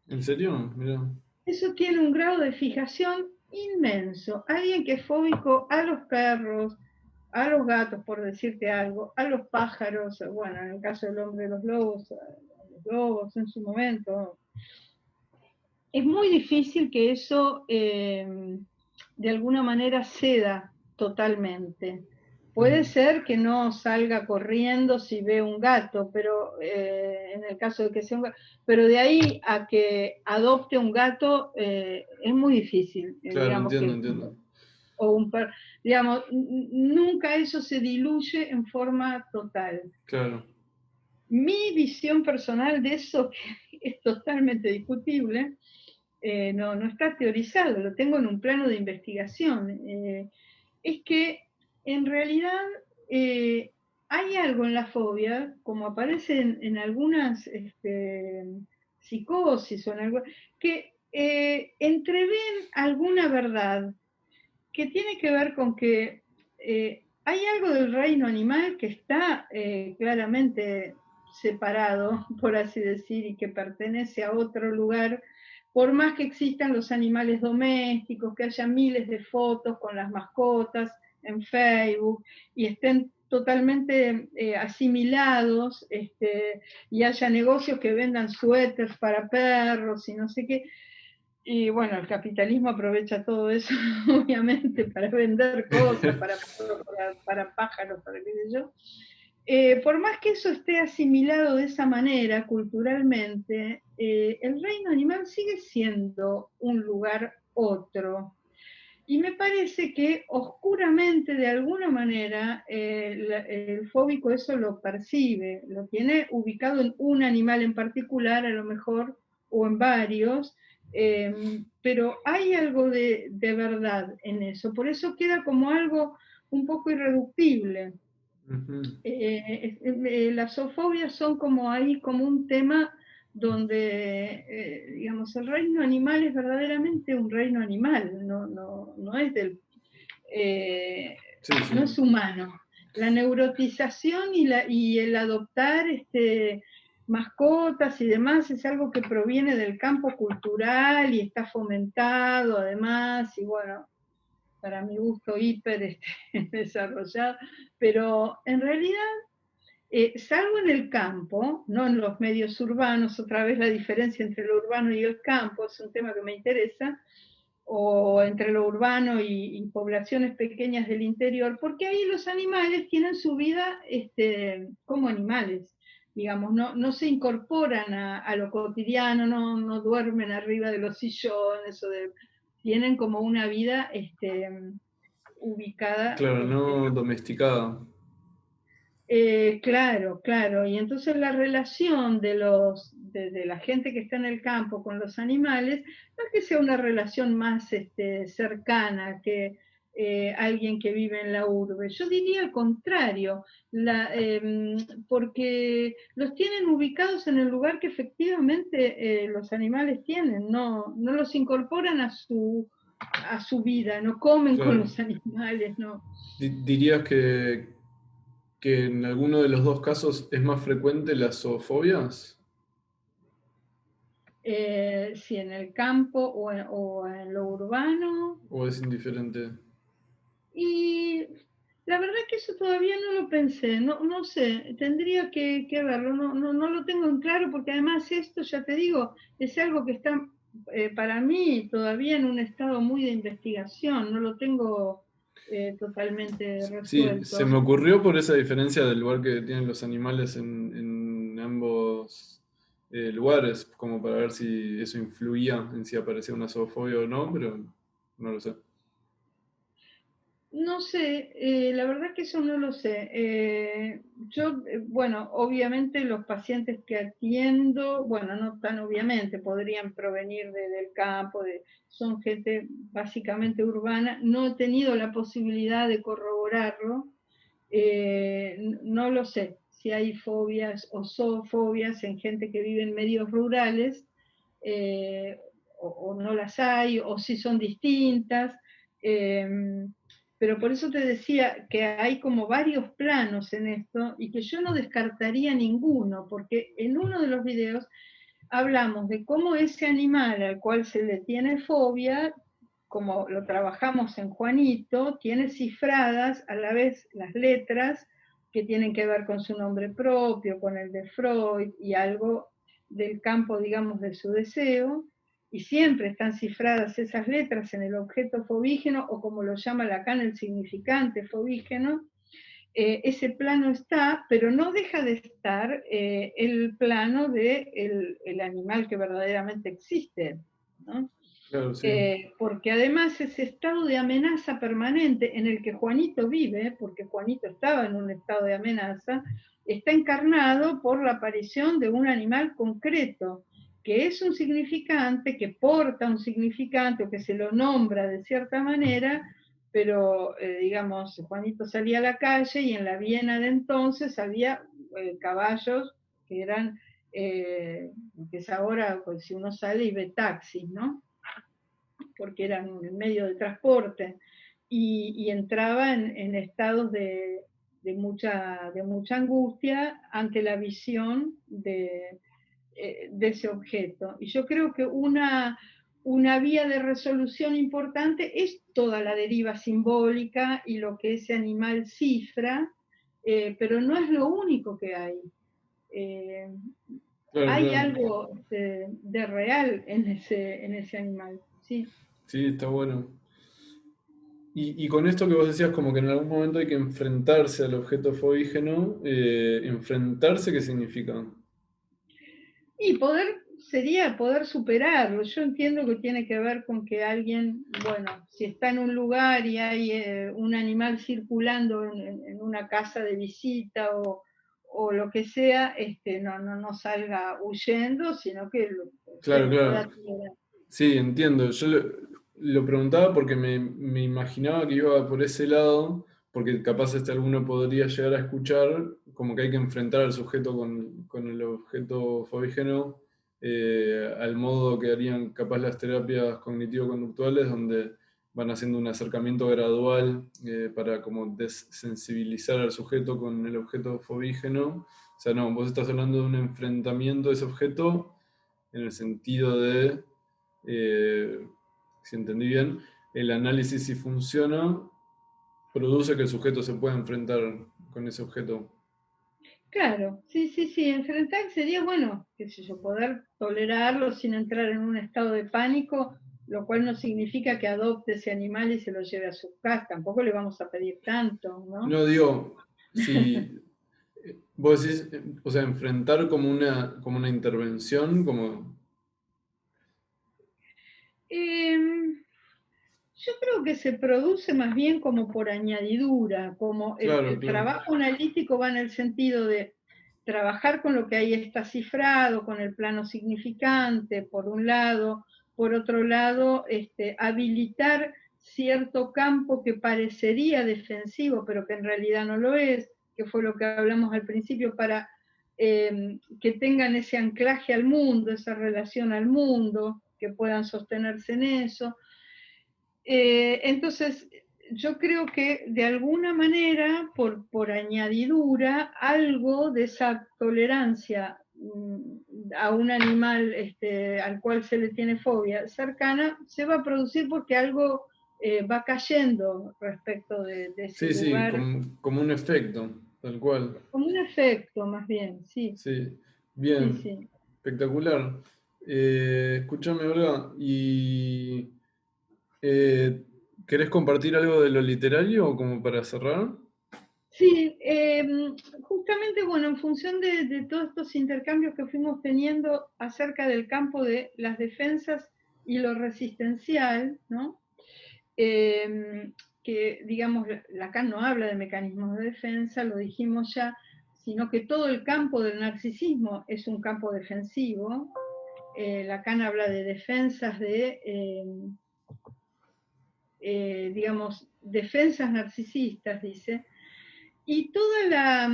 ¿En serio? Mirá. Eso tiene un grado de fijación inmenso. Alguien que es fóbico a los perros, a los gatos, por decirte algo, a los pájaros, bueno, en el caso del hombre, los lobos en su momento. Es muy difícil que eso de alguna manera ceda totalmente. Puede Mm, ser que no salga corriendo si ve un gato, pero en el caso de que sea un gato, pero de ahí a que adopte un gato es muy difícil, claro, digamos entiendo, que, entiendo. o un perro, digamos, nunca eso se diluye en forma total. Claro. Mi visión personal de eso, que es totalmente discutible, no, no está teorizado, lo tengo en un plano de investigación, es que en realidad hay algo en la fobia, como aparece en algunas psicosis o en algo, que entreven alguna verdad que tiene que ver con que hay algo del reino animal que está claramente separado, por así decir, y que pertenece a otro lugar, por más que existan los animales domésticos, que haya miles de fotos con las mascotas en Facebook y estén totalmente asimilados, y haya negocios que vendan suéteres para perros y no sé qué. Y bueno, el capitalismo aprovecha todo eso, obviamente, para vender cosas, para pájaros, para qué sé yo. Por más que eso esté asimilado de esa manera culturalmente, el reino animal sigue siendo un lugar otro. Y me parece que oscuramente, de alguna manera, el fóbico eso lo percibe, lo tiene ubicado en un animal en particular, a lo mejor, o en varios, pero hay algo de verdad en eso. Por eso queda como algo un poco irreductible. Las zoofobias son como ahí, como un tema donde, digamos, el reino animal es verdaderamente un reino animal, no es Sí, no sí. es humano. La neurotización y el adoptar mascotas y demás es algo que proviene del campo cultural y está fomentado además, y bueno, para mi gusto hiper desarrollado, pero en realidad, salvo en el campo, no en los medios urbanos, otra vez la diferencia entre lo urbano y el campo es un tema que me interesa, o entre lo urbano y poblaciones pequeñas del interior, porque ahí los animales tienen su vida como animales, digamos, no se incorporan a lo cotidiano, no duermen arriba de los sillones, tienen como una vida ubicada. Claro, no domesticada. Claro, claro. Y entonces la relación de la gente que está en el campo con los animales no es que sea una relación más cercana que alguien que vive en la urbe. Yo diría al contrario, porque los tienen ubicados en el lugar que efectivamente los animales tienen, no los incorporan a su vida, no comen con Claro. los animales, no. ¿Dirías que en alguno de los dos casos es más frecuente las zoofobias? Si en el campo o en lo urbano. ¿O es indiferente? Y la verdad que eso todavía no lo pensé, no sé, tendría que verlo, no lo tengo en claro porque además esto, ya te digo, es algo que está para mí todavía en un estado muy de investigación, no lo tengo totalmente Sí, se resuelto. me ocurrió por esa diferencia del lugar que tienen los animales en ambos lugares, como para ver si eso influía en si aparecía una zoofobia o no, pero no lo sé. No sé, la verdad que eso no lo sé. Yo, bueno, obviamente los pacientes que atiendo, bueno, no tan obviamente, podrían provenir del campo, son gente básicamente urbana. No he tenido la posibilidad de corroborarlo. No lo sé si hay fobias o zoofobias en gente que vive en medios rurales, eh, o no las hay, o si son distintas. Eh, pero por eso te decía que hay como varios planos en esto y que yo no descartaría ninguno, porque en uno de los videos hablamos de cómo ese animal al cual se le tiene fobia, como lo trabajamos en Juanito, tiene cifradas a la vez las letras que tienen que ver con su nombre propio, con el de Freud y algo del campo, digamos, de su deseo, y siempre están cifradas esas letras en el objeto fobígeno, o como lo llama Lacan, el significante fobígeno. Ese plano está, pero no deja de estar el plano de el animal que verdaderamente existe, ¿no? Claro, sí. Porque además ese estado de amenaza permanente en el que Juanito vive, porque Juanito estaba en un estado de amenaza, está encarnado por la aparición de un animal concreto, que es un significante, que porta un significante o que se lo nombra de cierta manera, pero digamos, Juanito salía a la calle y en la Viena de entonces había caballos que eran, que es ahora, pues, si uno sale y ve taxis, ¿no? Porque eran un medio de transporte, y entraba en estados de mucha angustia ante la visión de ese objeto. Y yo creo que una vía de resolución importante es toda la deriva simbólica y lo que ese animal cifra, pero no es lo único que hay. Eh, Claro, Hay claro. algo de real en ese animal, sí. Sí, está bueno. Y con esto que vos decías, como que en algún momento hay que enfrentarse al objeto fobígeno, ¿enfrentarse qué significa? Y poder sería poder superarlo. Yo entiendo que tiene que ver con que alguien, bueno, si está en un lugar y hay un animal circulando en una casa de visita o lo que sea, no salga huyendo, sino que Claro, lo pueda claro. tolerar. Sí, entiendo. Yo lo preguntaba porque me imaginaba que iba por ese lado, porque capaz alguno podría llegar a escuchar como que hay que enfrentar al sujeto con el objeto fobígeno, al modo que harían capaz las terapias cognitivo-conductuales, donde van haciendo un acercamiento gradual para como desensibilizar al sujeto con el objeto fobígeno. O sea, no, vos estás hablando de un enfrentamiento de ese objeto en el sentido de, eh, si entendí bien, el análisis si funciona, produce que el sujeto se pueda enfrentar con ese objeto. Claro, sí, sí, sí, enfrentar sería bueno, qué sé yo, poder tolerarlo sin entrar en un estado de pánico, lo cual no significa que adopte ese animal y se lo lleve a su casa, tampoco le vamos a pedir tanto, ¿no? No digo, si vos decís, o sea, enfrentar como una intervención, como, Em, yo creo que se produce más bien como por añadidura, como claro, el claro. trabajo analítico va en el sentido de trabajar con lo que ahí está cifrado, con el plano significante, por un lado, por otro lado, habilitar cierto campo que parecería defensivo, pero que en realidad no lo es, que fue lo que hablamos al principio, para que tengan ese anclaje al mundo, esa relación al mundo, que puedan sostenerse en eso. Entonces, yo creo que de alguna manera, por añadidura, algo de esa tolerancia a un animal al cual se le tiene fobia cercana se va a producir porque algo va cayendo respecto de ese Sí, sí, lugar, como un efecto, tal cual. como un efecto más bien, sí, Sí, sí, bien, sí. espectacular. Escúchame, Olga, y Eh, ¿querés compartir algo de lo literario como para cerrar? Sí, justamente, bueno, en función de todos estos intercambios que fuimos teniendo acerca del campo de las defensas y lo resistencial, ¿no? Que, digamos, Lacan no habla de mecanismos de defensa, lo dijimos ya, sino que todo el campo del narcisismo es un campo defensivo. Lacan habla de defensas digamos, defensas narcisistas, dice, y toda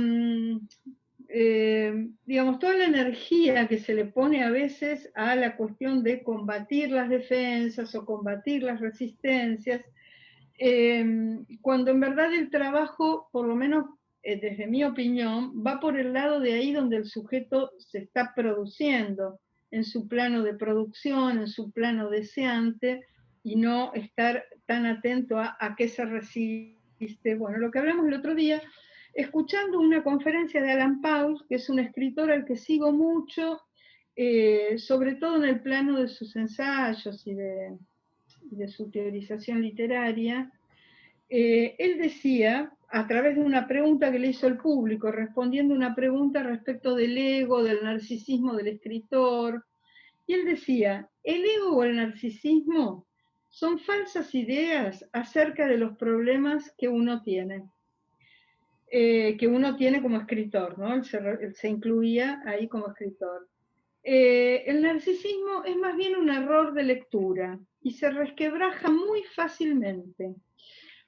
digamos, toda la energía que se le pone a veces a la cuestión de combatir las defensas o combatir las resistencias, cuando en verdad el trabajo, por lo menos desde mi opinión, va por el lado de ahí donde el sujeto se está produciendo, en su plano de producción, en su plano deseante, y no estar tan atento a qué se resiste. Bueno, lo que hablamos el otro día, escuchando una conferencia de Alan Pauls, que es un escritor al que sigo mucho, sobre todo en el plano de sus ensayos y de su teorización literaria, él decía, a través de una pregunta que le hizo el público, respondiendo una pregunta respecto del ego, del narcisismo del escritor, y él decía, el ego o el narcisismo son falsas ideas acerca de los problemas que uno tiene como escritor, ¿no? Él se incluía ahí como escritor. El narcisismo es más bien un error de lectura y se resquebraja muy fácilmente.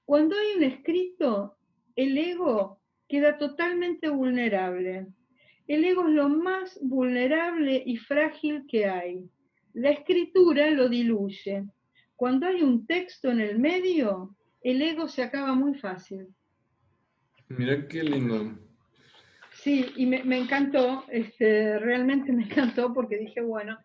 Cuando hay un escrito, el ego queda totalmente vulnerable. El ego es lo más vulnerable y frágil que hay. La escritura lo diluye. Cuando hay un texto en el medio, el ego se acaba muy fácil. Mirá qué lindo. Sí, y me encantó, realmente me encantó porque dije, bueno,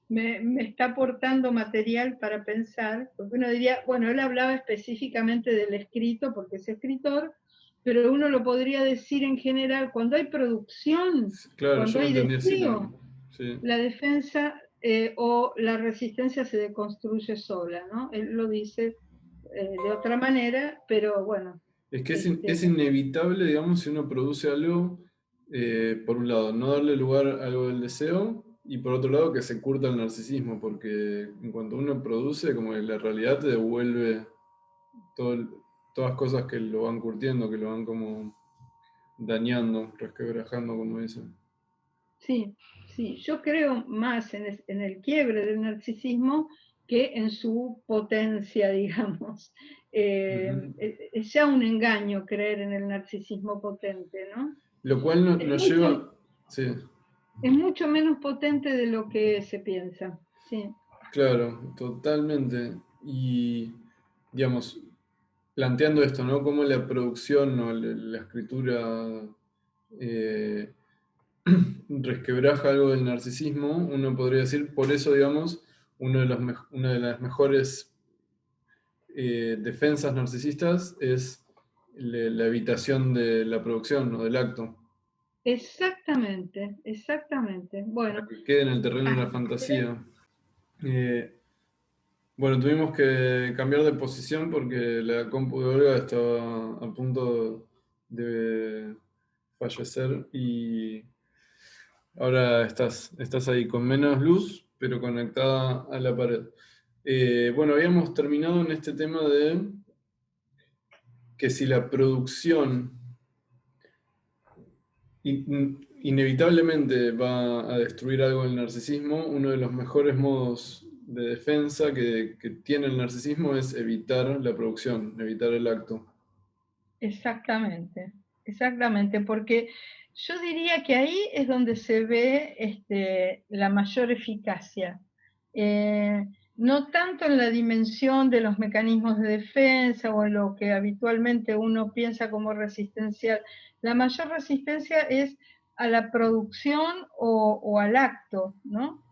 me está aportando material para pensar, porque uno diría, bueno, él hablaba específicamente del escrito porque es escritor, pero uno lo podría decir en general, cuando hay producción, Claro, yo cuando lo hay entendí así también. deseo, Sí, la defensa o la resistencia se deconstruye sola, ¿no? Él lo dice de otra manera, pero bueno, es que este, es inevitable, digamos, si uno produce algo, por un lado, no darle lugar a algo del deseo, y por otro lado, que se curta el narcisismo, porque en cuanto uno produce, como que la realidad te devuelve todo todas cosas que lo van curtiendo, que lo van como dañando, resquebrajando, como dicen. sí, sí, yo creo más en el quiebre del narcisismo que en su potencia, digamos. Ujú. Es ya un engaño creer en el narcisismo potente, ¿no? Lo cual Es nos mucho, lleva, sí, es mucho menos potente de lo que se piensa, sí. claro, totalmente. Y, digamos, planteando esto, ¿no? Cómo la producción o la escritura eh, resquebraja algo del narcisismo, uno podría decir, por eso, digamos, una de las mejores defensas narcisistas es la evitación de la producción o del acto, Exactamente, exactamente. para Bueno, que quede en el terreno de la así que fantasía. Eh, bueno, tuvimos que cambiar de posición porque la compu de Olga estaba a punto de fallecer y ahora estás ahí con menos luz, pero conectada a la pared. Bueno, habíamos terminado en este tema de que si la producción inevitablemente va a destruir algo del narcisismo, uno de los mejores modos de defensa que tiene el narcisismo es evitar la producción, evitar el acto. exactamente, exactamente, porque yo diría que ahí es donde se ve la mayor eficacia. Eh, no tanto en la dimensión de los mecanismos de defensa o en lo que habitualmente uno piensa como resistencial. La mayor resistencia es a la producción o al acto, ¿no?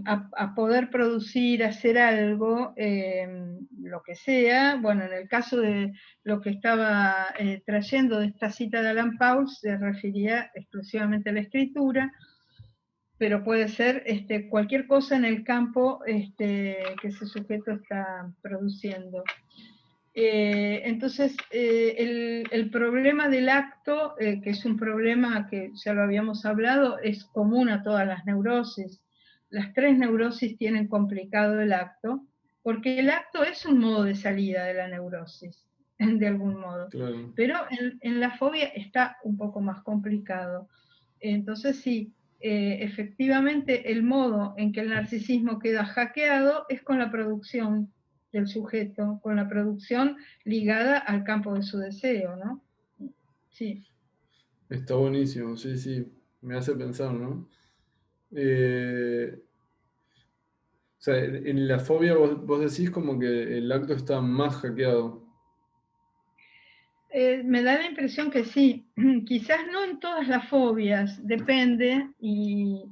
A poder producir, hacer algo, lo que sea. Bueno, en el caso de lo que estaba trayendo de esta cita de Alan Pauls, se refería exclusivamente a la escritura, pero puede ser cualquier cosa en el campo que ese sujeto está produciendo. Entonces, el problema del acto, que es un problema que ya lo habíamos hablado, es común a todas las neurosis. Las tres neurosis tienen complicado el acto, porque el acto es un modo de salida de la neurosis, de algún modo. Claro. Pero en la fobia está un poco más complicado. Entonces, sí, efectivamente, el modo en que el narcisismo queda hackeado es con la producción del sujeto, con la producción ligada al campo de su deseo, ¿no? Sí. Está buenísimo, sí, sí, me hace pensar, ¿no? Eh, o sea, en la fobia vos decís como que el acto está más hackeado. Me da la impresión que sí, quizás no en todas las fobias, depende y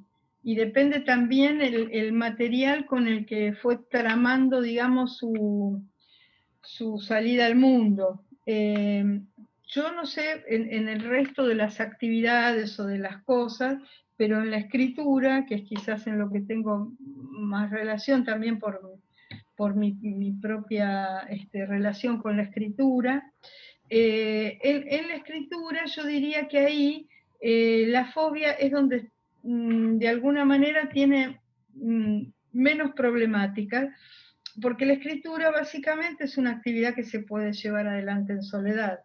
depende también el material con el que fue tramando, digamos, su salida al mundo. Yo no sé en el resto de las actividades o de las cosas, pero en la escritura, que es quizás en lo que tengo más relación también por mi propia relación con la escritura, en la escritura yo diría que ahí la fobia es donde de alguna manera tiene menos problemáticas, porque la escritura básicamente es una actividad que se puede llevar adelante en soledad.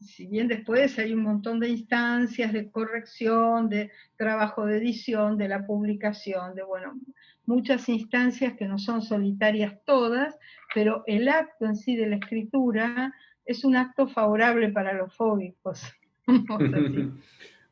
Si bien después hay un montón de instancias de corrección, de trabajo de edición, de la publicación, de bueno, muchas instancias que no son solitarias todas, pero el acto en sí de la escritura es un acto favorable para los fóbicos. Vamos a decir.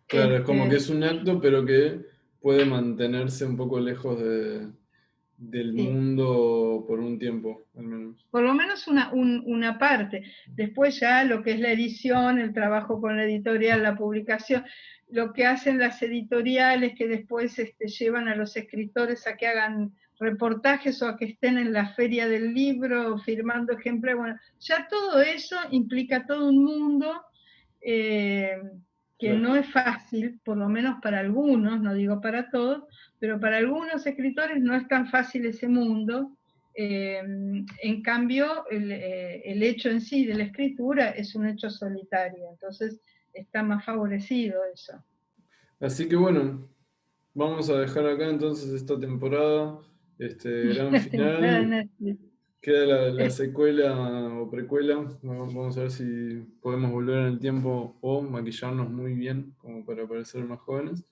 Claro, es como que Este, es un acto, pero que puede mantenerse un poco lejos del sí. mundo por un tiempo, al menos. Por lo menos una parte. Después ya lo que es la edición, el trabajo con la editorial, la publicación, lo que hacen las editoriales que después llevan a los escritores a que hagan reportajes o a que estén en la feria del libro firmando ejemplares. Bueno, ya todo eso implica todo un mundo que Claro. no es fácil, por lo menos para algunos, no digo para todos, pero para algunos escritores no es tan fácil ese mundo. En cambio, el hecho en sí de la escritura es un hecho solitario, entonces está más favorecido eso. Así que bueno, vamos a dejar acá entonces esta temporada, este gran La temporada de final. Netflix. Queda la secuela o precuela. Vamos a ver si podemos volver en el tiempo o maquillarnos muy bien como para parecer más jóvenes.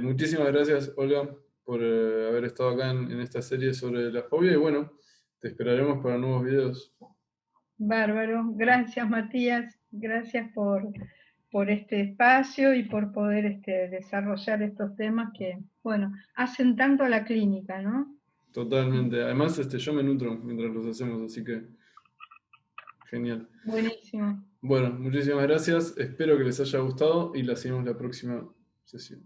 Muchísimas gracias, Olga, por haber estado acá en esta serie sobre la fobia y bueno, te esperaremos para nuevos videos. Bárbaro. Gracias, Matías. Gracias por este espacio y por poder desarrollar estos temas que, bueno, hacen tanto a la clínica, ¿no? Totalmente. Además, yo me nutro mientras los hacemos, así que genial. Buenísimo. Bueno, muchísimas gracias. Espero que les haya gustado y la seguimos la próxima sesión.